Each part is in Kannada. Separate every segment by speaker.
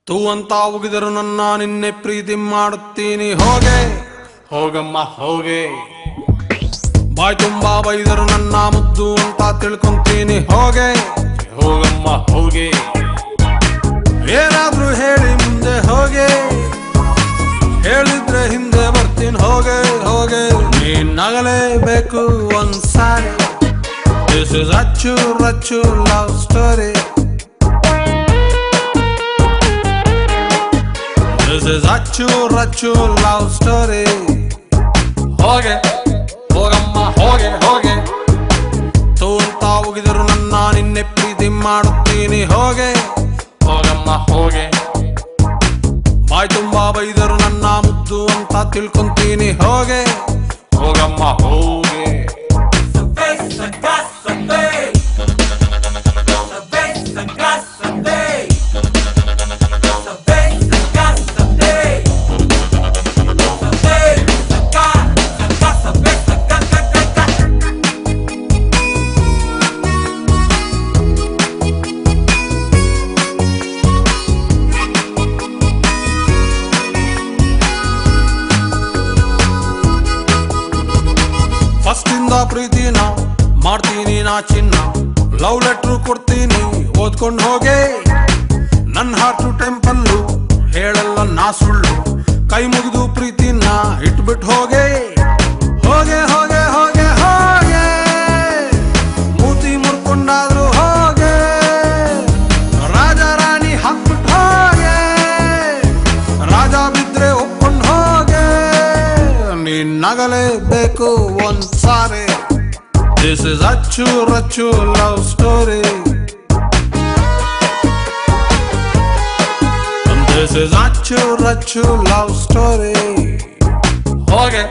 Speaker 1: ತೂ ಅಂತ ಉಗಿದರು ನನ್ನ ನಿನ್ನೆ ಪ್ರೀತಿ ಮಾಡುತ್ತೀನಿ ಹೋಗೆ ಹೋಗಮ್ಮ ಹೋಗೆ ಬಾಯ್ ತುಂಬಾ ಬೈದರು ನನ್ನ ಮುದ್ದು ಅಂತ ತಿಳ್ಕೊಂತೀನಿ ಹೋಗೆ ಹೋಗಮ್ಮ ಹೋಗೆ ಏನಾದ್ರೂ ಹೇಳಿ ಮುಂದೆ ಹೋಗೆ ಹೇಳಿದ್ರೆ ಹಿಂದೆ ಬರ್ತೀನಿ ಹೋಗೆ ಹೋಗೆ ನೀನ್ ನಗಲೇಬೇಕು ಒಂದ್ಸಾರಿ ದಿಸ್ ಇಸ್ ಅಚ್ಚು Rachchu love story This is Achu Rachu love story. ಹೋಗೆ ಹೋಗಮ್ಮ ಹೋಗೆ ಹೋಗೆ ತೂ ಅಂತ ಹೋಗಿದರು ನನ್ನ ನಿನ್ನೆ ಪ್ರೀತಿ ಮಾಡುತ್ತೀನಿ ಹೋಗೆ ಹೋಗಮ್ಮ ಹೋಗೆ ಬಾಯ್ ತುಂಬಾ ಬೈದರು ನನ್ನ ಮುದ್ದು ಅಂತ ತಿಳ್ಕೊಂತೀನಿ ಹೋಗೆ ಹೋಗಮ್ಮ ಹೋಗೆ ಫಸ್ಟ್ ಇಂದ ಪ್ರೀತಿನ ಮಾಡ್ತೀನಿ ನಾ ಚಿನ್ನ ಲವ್ ಲೆಟ್ರು ಕೊಡ್ತೀನಿ ಓದ್ಕೊಂಡು ಹೋಗೆ ನನ್ನ ಹಾರ್ಟ್ ಟೆಂಪಲ್ಲು ಹೇಳಲ್ಲ ನಾ ಸುಳ್ಳು ಕೈ ಮುಗಿದು ಪ್ರೀತಿನ ಇಟ್ಬಿಟ್ಟು ಹೋಗೆ ಹೋಗೆ ಹೋಗೆ ಹೋಗೆ ಹೋಗೆ ಮೂತಿ ಮುರ್ಕೊಂಡಾದ್ರು ಹೋಗೆ ರಾಜ ರಾಣಿ ಹಾಕ್ಬಿಟ್ಟು ಹೋಗೆ ರಾಜ ಬಿದ್ರೆ ಒಪ್ಕೊಂಡು ಹೋಗೆ ನೀನ್ ನಗಲೇಬೇಕು ಒಂದ್ಸಾರಿ This is Achu Rachu love story And this is Achu Rachu love story ಹೋಗೆ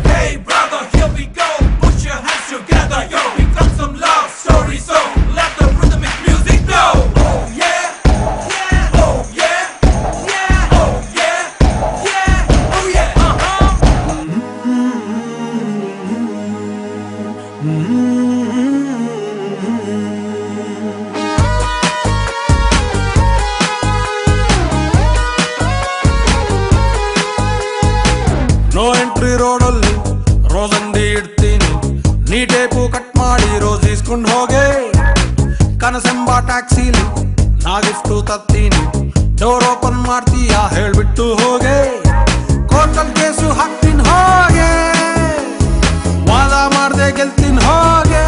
Speaker 2: Hey brother, here we go. Put your hands together, yo. We got some love stories, so let the rhythmic music flow. Oh yeah, yeah, oh yeah, yeah, oh yeah, yeah, oh yeah.
Speaker 1: No entry ರೋಡಲ್ಲಿ ರೋಸ್ ಅಂಗಡಿ ಇಡ್ತೀನಿ ನೀ ಟೇಪು ಕಟ್ ಮಾಡಿ ರೋಸ್ ಇಸ್ಕೊಂಡು ಹೋಗೆ ಕನಸೆಂಬ ಟ್ಯಾಕ್ಸಿಲಿ ನಾ ಗಿಫ್ಟು ತತ್ತೀನಿ ಡೋರ್ ಓಪನ್ ಮಾಡ್ತೀಯಾ ಹೇಳ್ಬಿಟ್ಟು ಹೋಗೆ ಕೋರ್ಟಲ್ ಕೇಸು ಹಾಕ್ತೀನಿ ಹೋಗೆ ವಾದ ಮಾಡ್ದೆ ಗೆಲ್ತೀನಿ ಹೋಗೆ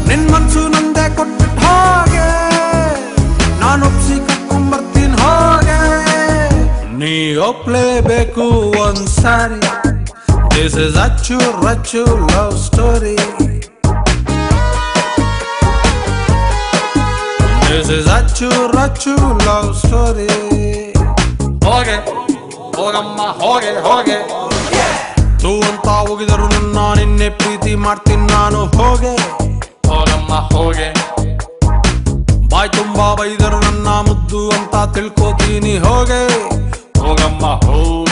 Speaker 1: ನಿನ್ ಮನ್ಸು ನಂದೆ ಕೊಟ್ಬಿಟ್ಟು ಹೋಗೆ ನಾನು ಒಪ್ಸಿ ಕಟ್ಕೊಂಡ್ಬರ್ತೀನಿ ಹೋಗೆ ನೀ ಒಪ್ಲೇಬೇಕು ಒಂದ್ಸಾರಿ This is Achu Rachu love story This is Achu Rachu love story ಹೋಗೆ ಹೋಗಮ್ಮ ಹೋಗೆ ಹೋಗೆ ತೂ ಅಂತ ಹೋಗಿದರು ನನ್ನ ನಿನ್ನೆ ಪ್ರೀತಿ ಮಾಡ್ತೀನಿ ನಾನು ಹೋಗೆ ಹೋಗಮ್ಮ ಹೋಗೆ ಬಾಯ್ ತುಂಬಾ ಬೈದರು ನನ್ನ ಮುದ್ದು ಅಂತ ತಿಳ್ಕೋತೀನಿ ಹೋಗೆ ಹೋಗಮ್ಮ ಹೋಗೆ